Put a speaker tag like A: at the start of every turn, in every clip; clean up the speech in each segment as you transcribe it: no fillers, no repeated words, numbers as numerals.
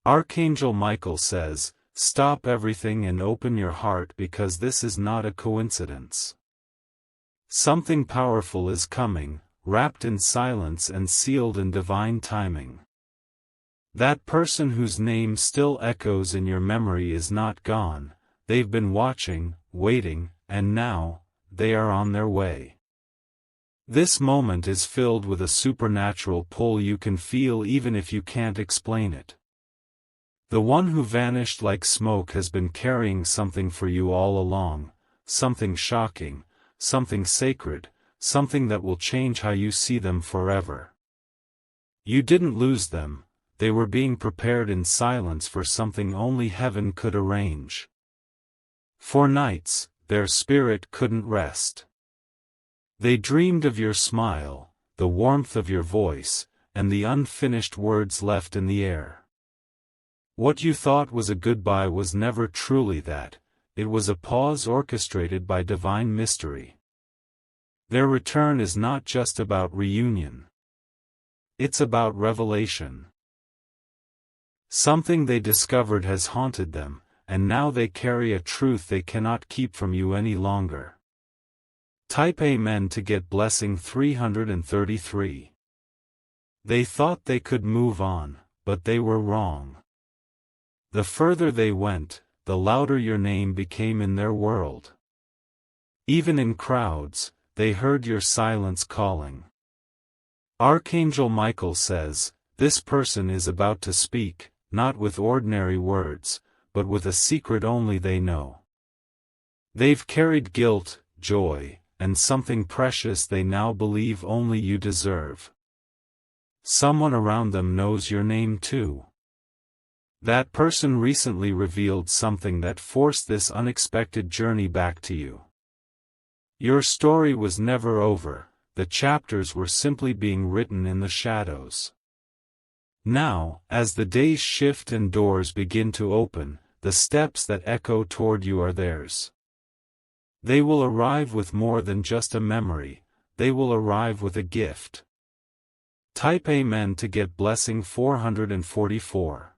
A: Archangel Michael says, stop everything and open your heart because this is not a coincidence. Something powerful is coming, wrapped in silence and sealed in divine timing. That person whose name still echoes in your memory is not gone. They've been watching, waiting, and now, they are on their way. This moment is filled with a supernatural pull you can feel even if you can't explain it. The one who vanished like smoke has been carrying something for you all along, something shocking, something sacred, something that will change how you see them forever. You didn't lose them, they were being prepared in silence for something only heaven could arrange. For nights, their spirit couldn't rest. They dreamed of your smile, the warmth of your voice, and the unfinished words left in the air. What you thought was a goodbye was never truly that, it was a pause orchestrated by divine mystery. Their return is not just about reunion. It's about revelation. Something they discovered has haunted them, and now they carry a truth they cannot keep from you any longer. Type Amen to get blessing 333. They thought they could move on, but they were wrong. The further they went, the louder your name became in their world. Even in crowds, they heard your silence calling. Archangel Michael says, this person is about to speak, not with ordinary words, but with a secret only they know. They've carried guilt, joy, and something precious they now believe only you deserve. Someone around them knows your name too. That person recently revealed something that forced this unexpected journey back to you. Your story was never over, the chapters were simply being written in the shadows. Now, as the days shift and doors begin to open, the steps that echo toward you are theirs. They will arrive with more than just a memory, they will arrive with a gift. Type Amen to get blessing 444.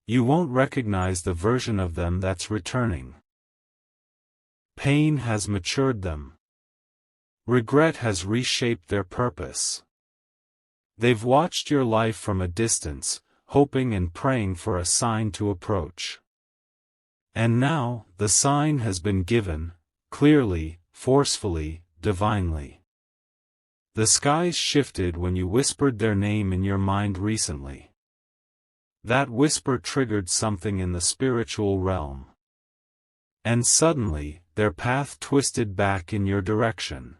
A: You won't recognize the version of them that's returning. Pain has matured them. Regret has reshaped their purpose. They've watched your life from a distance, hoping and praying for a sign to approach. And now, the sign has been given, clearly, forcefully, divinely. The skies shifted when you whispered their name in your mind recently. That whisper triggered something in the spiritual realm. And suddenly, their path twisted back in your direction.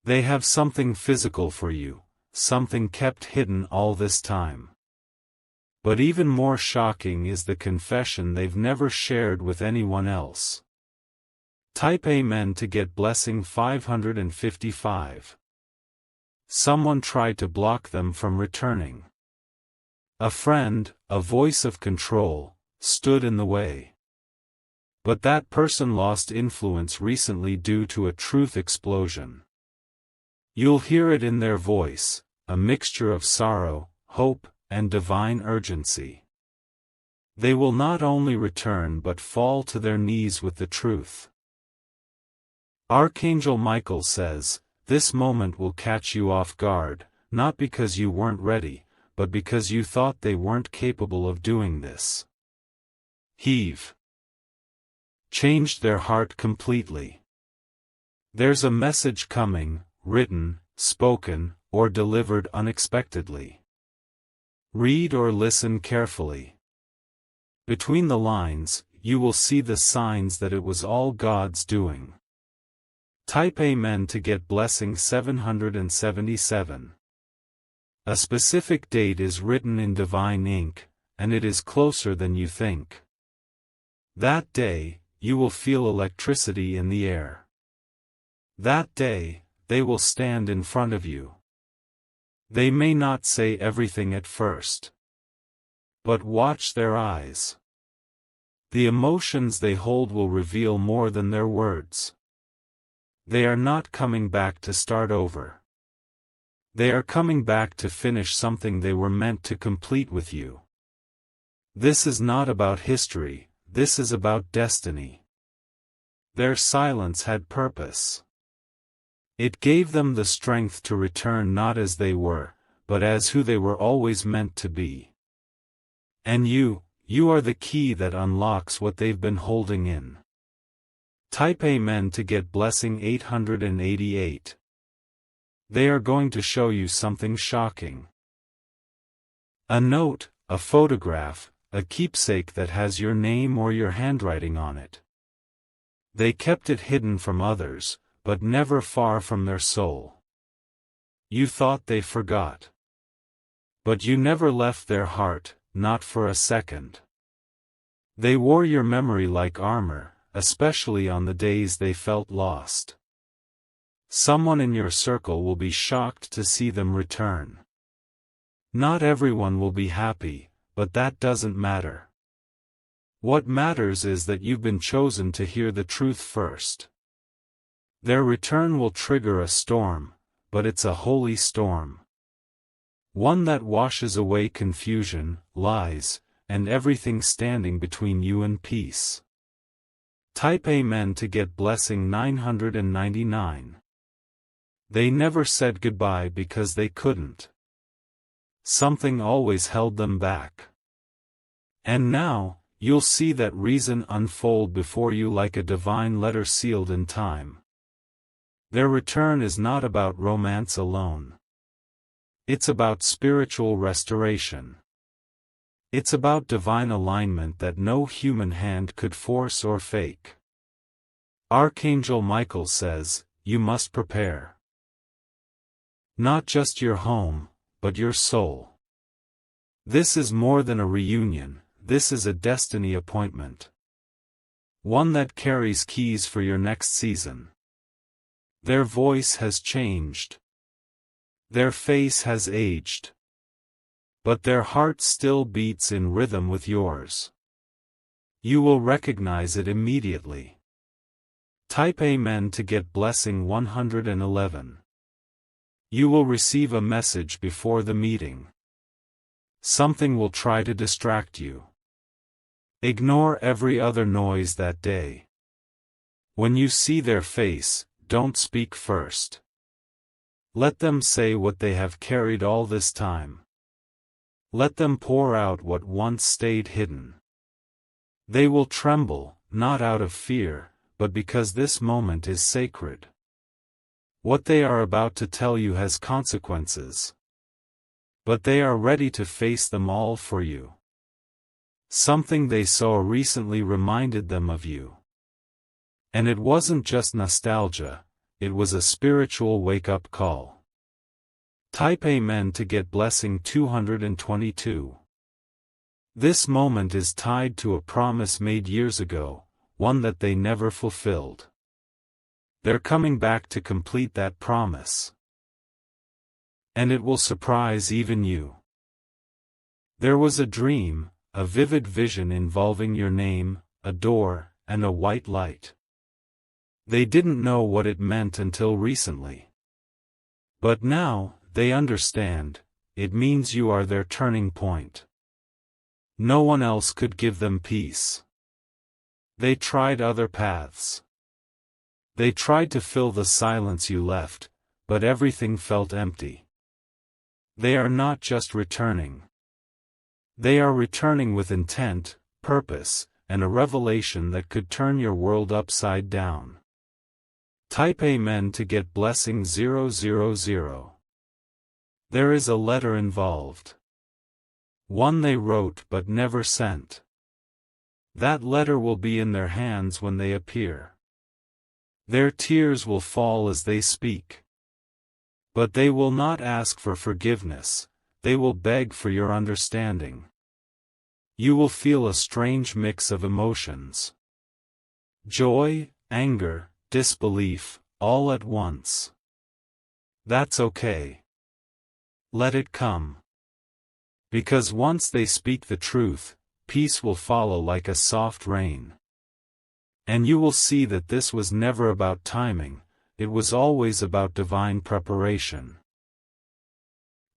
A: They have something physical for you, something kept hidden all this time. But even more shocking is the confession they've never shared with anyone else. Type Amen to get blessing 555. Someone tried to block them from returning. A friend, a voice of control, stood in the way. But that person lost influence recently due to a truth explosion. You'll hear it in their voice, a mixture of sorrow, hope, and divine urgency. They will not only return but fall to their knees with the truth. Archangel Michael says, this moment will catch you off guard, not because you weren't ready, but because you thought they weren't capable of doing this. Heave. Changed their heart completely. There's a message coming, written, spoken, or delivered unexpectedly. Read or listen carefully. Between the lines, you will see the signs that it was all God's doing. Type Amen to get blessing 777. A specific date is written in divine ink, and it is closer than you think. That day, you will feel electricity in the air. That day, they will stand in front of you. They may not say everything at first. But watch their eyes. The emotions they hold will reveal more than their words. They are not coming back to start over. They are coming back to finish something they were meant to complete with you. This is not about history, this is about destiny. Their silence had purpose. It gave them the strength to return not as they were, but as who they were always meant to be. And you are the key that unlocks what they've been holding in. Type Amen to get blessing 888. They are going to show you something shocking. A note, a photograph, a keepsake that has your name or your handwriting on it. They kept it hidden from others, but never far from their soul. You thought they forgot. But you never left their heart, not for a second. They wore your memory like armor, especially on the days they felt lost. Someone in your circle will be shocked to see them return. Not everyone will be happy, but that doesn't matter. What matters is that you've been chosen to hear the truth first. Their return will trigger a storm, but it's a holy storm. One that washes away confusion, lies, and everything standing between you and peace. Type Amen to get blessing 999. They never said goodbye because they couldn't. Something always held them back. And now, you'll see that reason unfold before you like a divine letter sealed in time. Their return is not about romance alone. It's about spiritual restoration. It's about divine alignment that no human hand could force or fake. Archangel Michael says, you must prepare. Not just your home, but your soul. This is more than a reunion, this is a destiny appointment. One that carries keys for your next season. Their voice has changed. Their face has aged. But their heart still beats in rhythm with yours. You will recognize it immediately. Type Amen to get blessing 111. You will receive a message before the meeting. Something will try to distract you. Ignore every other noise that day. When you see their face, don't speak first. Let them say what they have carried all this time. Let them pour out what once stayed hidden. They will tremble, not out of fear, but because this moment is sacred. What they are about to tell you has consequences. But they are ready to face them all for you. Something they saw recently reminded them of you. And it wasn't just nostalgia, it was a spiritual wake-up call. Type Amen to get blessing 222. This moment is tied to a promise made years ago, one that they never fulfilled. They're coming back to complete that promise. And it will surprise even you. There was a dream, a vivid vision involving your name, a door, and a white light. They didn't know what it meant until recently. But now, they understand, it means you are their turning point. No one else could give them peace. They tried other paths. They tried to fill the silence you left, but everything felt empty. They are not just returning. They are returning with intent, purpose, and a revelation that could turn your world upside down. Type Amen to get blessing 000. There is a letter involved. One they wrote but never sent. That letter will be in their hands when they appear. Their tears will fall as they speak. But they will not ask for forgiveness, they will beg for your understanding. You will feel a strange mix of emotions. Joy, anger, disbelief, all at once. That's okay. Let it come. Because once they speak the truth, peace will follow like a soft rain. And you will see that this was never about timing, it was always about divine preparation.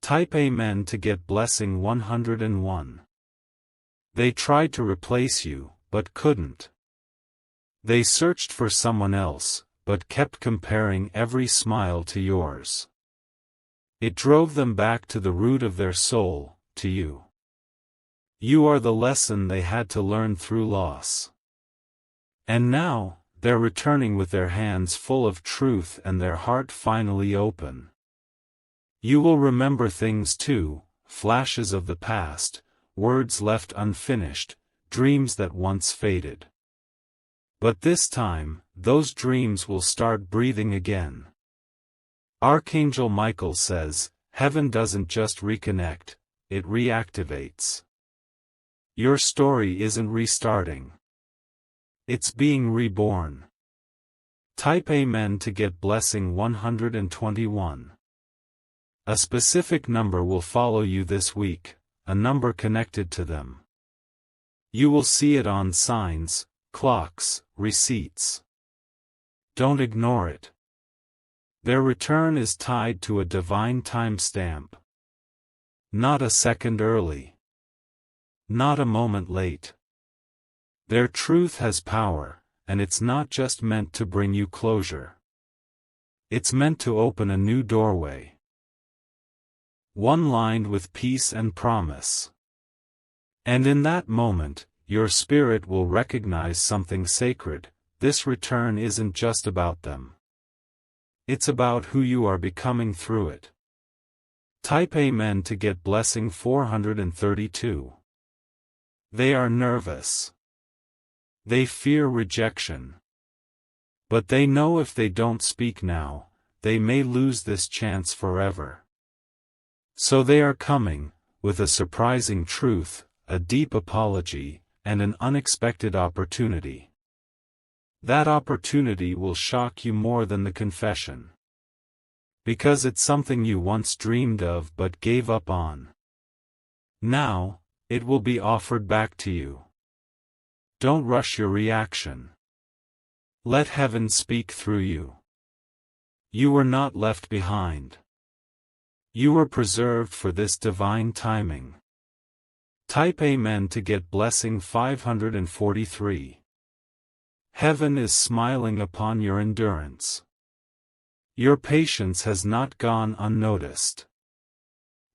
A: Type Amen to get blessing 101. They tried to replace you, but couldn't. They searched for someone else, but kept comparing every smile to yours. It drove them back to the root of their soul, to you. You are the lesson they had to learn through loss. And now, they're returning with their hands full of truth and their heart finally open. You will remember things too, flashes of the past, words left unfinished, dreams that once faded. But this time, those dreams will start breathing again. Archangel Michael says, heaven doesn't just reconnect, it reactivates. Your story isn't restarting. It's being reborn. Type Amen to get blessing 121. A specific number will follow you this week, a number connected to them. You will see it on signs, clocks, receipts. Don't ignore it. Their return is tied to a divine timestamp. Not a second early. Not a moment late. Their truth has power, and it's not just meant to bring you closure. It's meant to open a new doorway. One lined with peace and promise. And in that moment, your spirit will recognize something sacred. This return isn't just about them. It's about who you are becoming through it. Type Amen to get blessing 432. They are nervous. They fear rejection. But they know if they don't speak now, they may lose this chance forever. So they are coming, with a surprising truth, a deep apology, and an unexpected opportunity. That opportunity will shock you more than the confession. Because it's something you once dreamed of but gave up on. Now, it will be offered back to you. Don't rush your reaction. Let heaven speak through you. You were not left behind. You were preserved for this divine timing. Type Amen to get blessing 543. Heaven is smiling upon your endurance. Your patience has not gone unnoticed.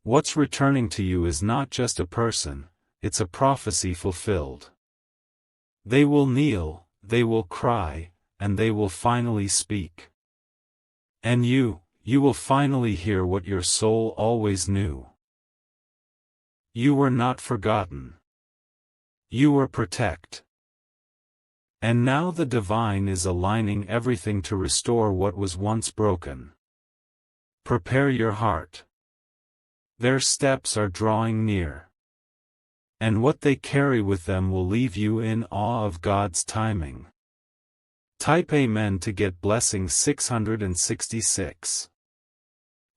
A: What's returning to you is not just a person, it's a prophecy fulfilled. They will kneel, they will cry, and they will finally speak. And you will finally hear what your soul always knew. You were not forgotten. You were protected. And now the divine is aligning everything to restore what was once broken. Prepare your heart. Their steps are drawing near. And what they carry with them will leave you in awe of God's timing. Type Amen to get blessing 666.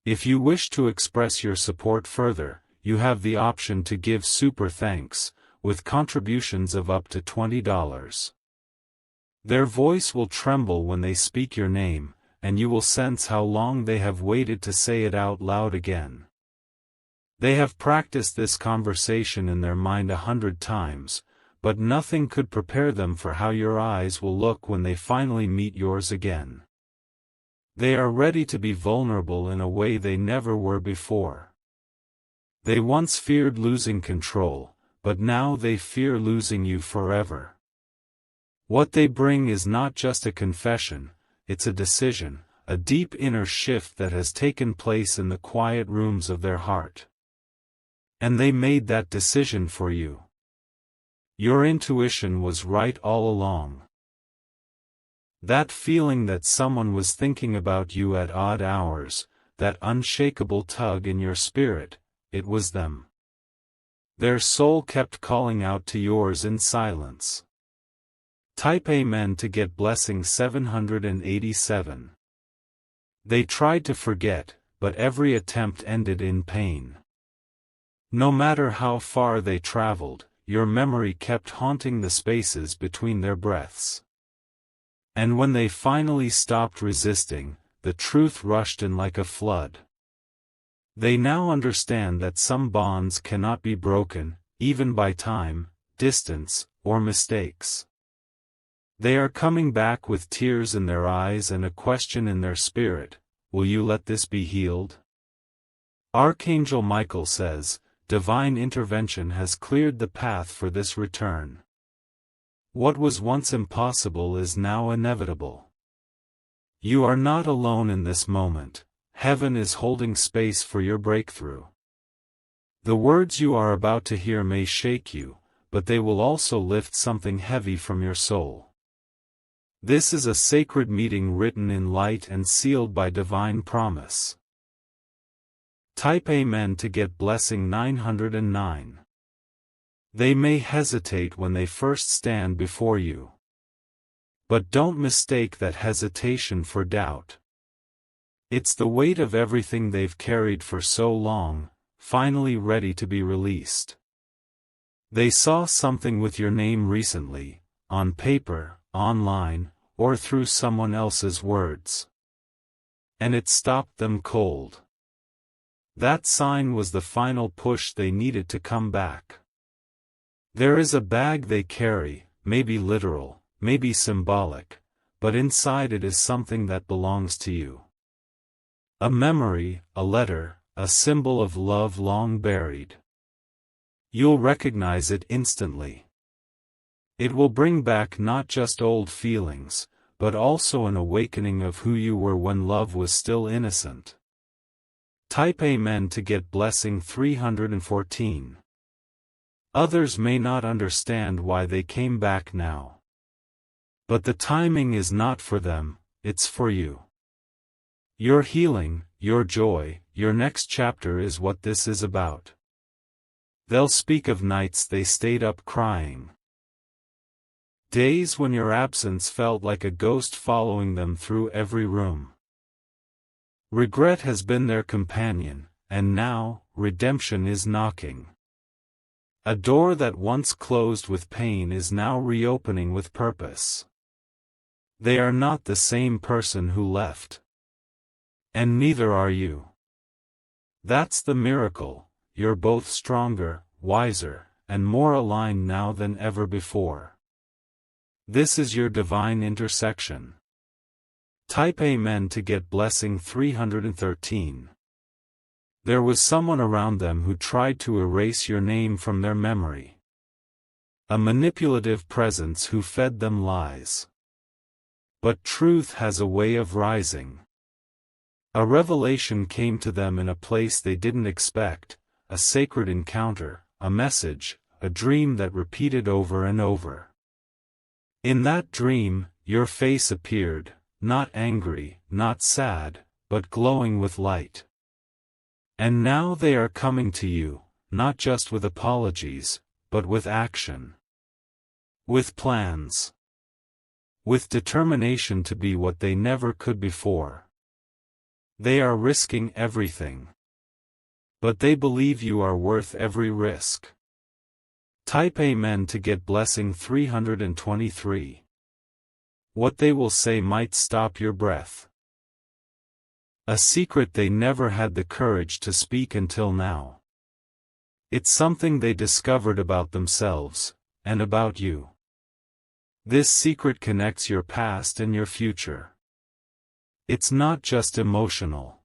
A: If you wish to express your support further, you have the option to give super thanks, with contributions of up to $20. Their voice will tremble when they speak your name, and you will sense how long they have waited to say it out loud again. They have practiced this conversation in their mind 100 times, but nothing could prepare them for how your eyes will look when they finally meet yours again. They are ready to be vulnerable in a way they never were before. They once feared losing control, but now they fear losing you forever. What they bring is not just a confession, it's a decision, a deep inner shift that has taken place in the quiet rooms of their heart. And they made that decision for you. Your intuition was right all along. That feeling that someone was thinking about you at odd hours, that unshakable tug in your spirit, it was them. Their soul kept calling out to yours in silence. Type Amen to get blessing 787. They tried to forget, but every attempt ended in pain. No matter how far they traveled, your memory kept haunting the spaces between their breaths. And when they finally stopped resisting, the truth rushed in like a flood. They now understand that some bonds cannot be broken, even by time, distance, or mistakes. They are coming back with tears in their eyes and a question in their spirit: will you let this be healed? Archangel Michael says, divine intervention has cleared the path for this return. What was once impossible is now inevitable. You are not alone in this moment. Heaven is holding space for your breakthrough. The words you are about to hear may shake you, but they will also lift something heavy from your soul. This is a sacred meeting written in light and sealed by divine promise. Type Amen to get blessing 909. They may hesitate when they first stand before you. But don't mistake that hesitation for doubt. It's the weight of everything they've carried for so long, finally ready to be released. They saw something with your name recently, on paper, online, or through someone else's words. And it stopped them cold. That sign was the final push they needed to come back. There is a bag they carry, maybe literal, maybe symbolic, but inside it is something that belongs to you. A memory, a letter, a symbol of love long buried. You'll recognize it instantly. It will bring back not just old feelings, but also an awakening of who you were when love was still innocent. Type Amen to get blessing 314. Others may not understand why they came back now. But the timing is not for them, it's for you. Your healing, your joy, your next chapter is what this is about. They'll speak of nights they stayed up crying. Days when your absence felt like a ghost following them through every room. Regret has been their companion, and now, redemption is knocking. A door that once closed with pain is now reopening with purpose. They are not the same person who left. And neither are you. That's the miracle. You're both stronger, wiser, and more aligned now than ever before. This is your divine intersection. Type Amen to get blessing 313. There was someone around them who tried to erase your name from their memory. A manipulative presence who fed them lies. But truth has a way of rising. A revelation came to them in a place they didn't expect, a sacred encounter, a message, a dream that repeated over and over. In that dream, your face appeared, not angry, not sad, but glowing with light. And now they are coming to you, not just with apologies, but with action. With plans. With determination to be what they never could before. They are risking everything. But they believe you are worth every risk. Type Amen to get blessing 323. What they will say might stop your breath. A secret they never had the courage to speak until now. It's something they discovered about themselves, and about you. This secret connects your past and your future. It's not just emotional.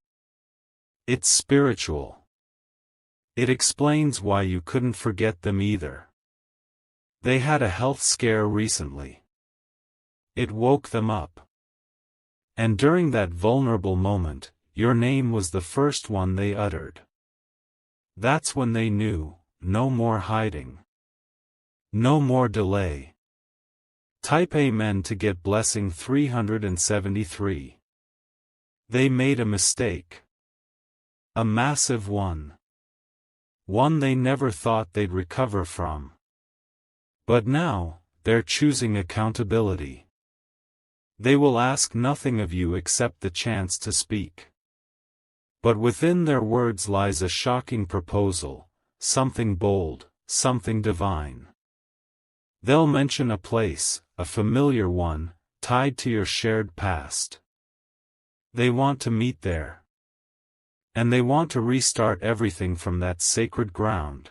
A: It's spiritual. It explains why you couldn't forget them either. They had a health scare recently. It woke them up. And during that vulnerable moment, your name was the first one they uttered. That's when they knew, no more hiding. No more delay. Type Amen to get blessing 373. They made a mistake. A massive one. One they never thought they'd recover from. But now, they're choosing accountability. They will ask nothing of you except the chance to speak. But within their words lies a shocking proposal, something bold, something divine. They'll mention a place, a familiar one, tied to your shared past. They want to meet there. And they want to restart everything from that sacred ground.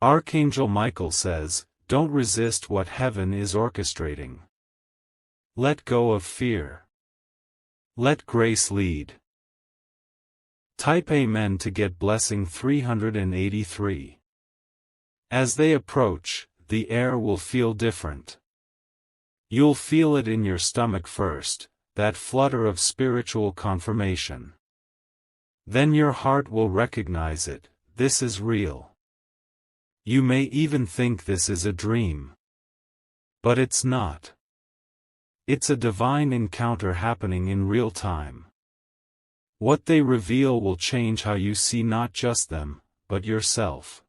A: Archangel Michael says, don't resist what heaven is orchestrating. Let go of fear. Let grace lead. Type Amen to get blessing 383. As they approach, the air will feel different. You'll feel it in your stomach first, that flutter of spiritual confirmation. Then your heart will recognize it, this is real. You may even think this is a dream. But it's not. It's a divine encounter happening in real time. What they reveal will change how you see not just them, but yourself.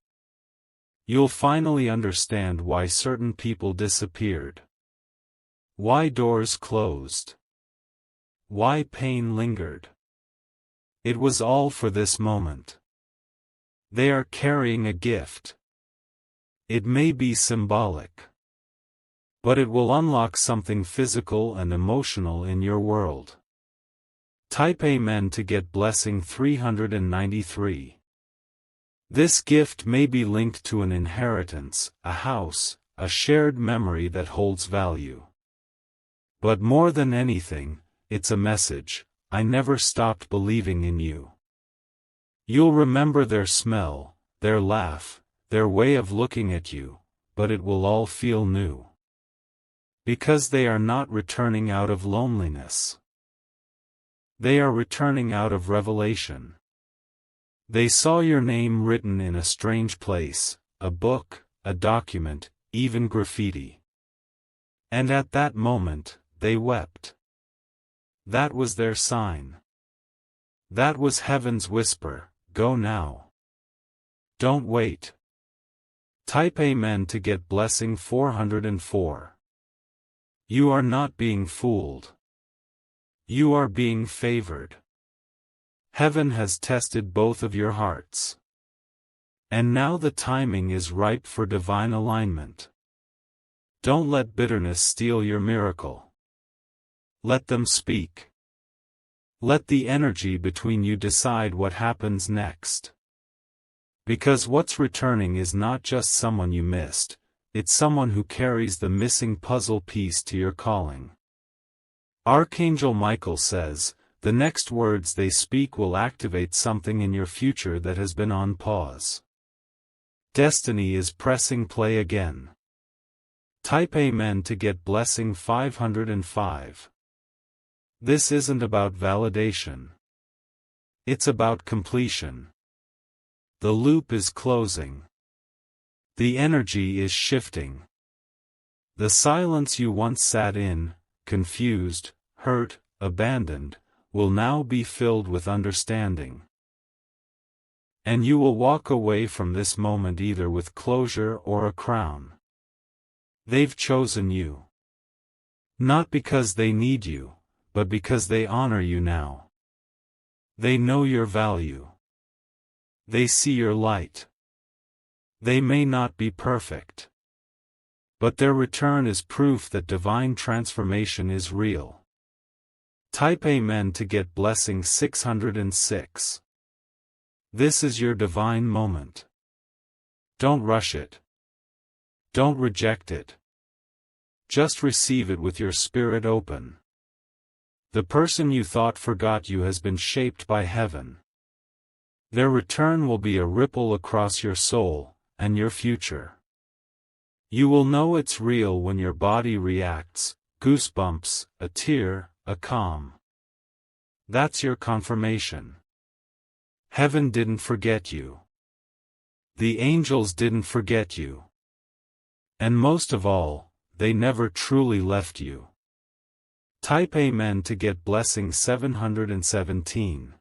A: You'll finally understand why certain people disappeared. Why doors closed. Why pain lingered. It was all for this moment. They are carrying a gift. It may be symbolic. But it will unlock something physical and emotional in your world. Type Amen to get blessing 393. This gift may be linked to an inheritance, a house, a shared memory that holds value. But more than anything, it's a message, I never stopped believing in you. You'll remember their smell, their laugh, their way of looking at you, but it will all feel new. Because they are not returning out of loneliness. They are returning out of revelation. They saw your name written in a strange place, a book, a document, even graffiti. And at that moment, they wept. That was their sign. That was heaven's whisper, go now. Don't wait. Type Amen to get blessing 404. You are not being fooled. You are being favored. Heaven has tested both of your hearts. And now the timing is ripe for divine alignment. Don't let bitterness steal your miracle. Let them speak. Let the energy between you decide what happens next. Because what's returning is not just someone you missed, it's someone who carries the missing puzzle piece to your calling. Archangel Michael says, the next words they speak will activate something in your future that has been on pause. Destiny is pressing play again. Type Amen to get blessing 505. This isn't about validation. It's about completion. The loop is closing. The energy is shifting. The silence you once sat in, confused, hurt, abandoned, will now be filled with understanding. And you will walk away from this moment either with closure or a crown. They've chosen you. Not because they need you, but because they honor you now. They know your value. They see your light. They may not be perfect. But their return is proof that divine transformation is real. Type Amen to get blessing 606. This is your divine moment. Don't rush it. Don't reject it. Just receive it with your spirit open. The person you thought forgot you has been shaped by heaven. Their return will be a ripple across your soul, and your future. You will know it's real when your body reacts, goosebumps, a tear, a calm. That's your confirmation. Heaven didn't forget you. The angels didn't forget you. And most of all, they never truly left you. Type Amen to get blessing 717.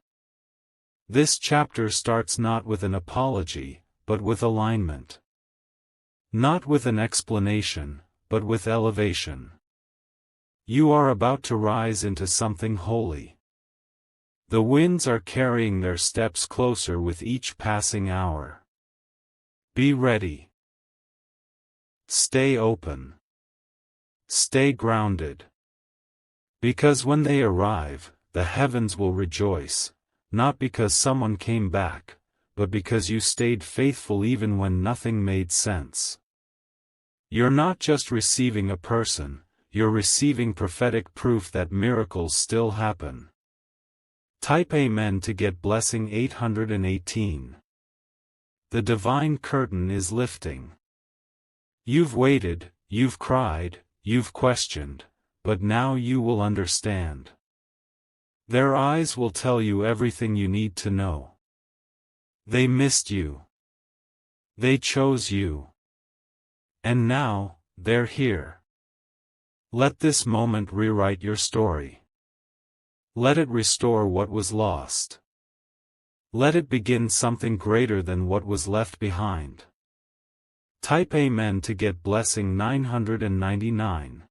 A: This chapter starts not with an apology, but with alignment. Not with an explanation, but with elevation. You are about to rise into something holy. The winds are carrying their steps closer with each passing hour. Be ready. Stay open. Stay grounded. Because when they arrive, the heavens will rejoice, not because someone came back, but because you stayed faithful even when nothing made sense. You're not just receiving a person, you're receiving prophetic proof that miracles still happen. Type Amen to get blessing 818. The divine curtain is lifting. You've waited, you've cried, you've questioned, but now you will understand. Their eyes will tell you everything you need to know. They missed you. They chose you. And now, they're here. Let this moment rewrite your story. Let it restore what was lost. Let it begin something greater than what was left behind. Type Amen to get blessing 999.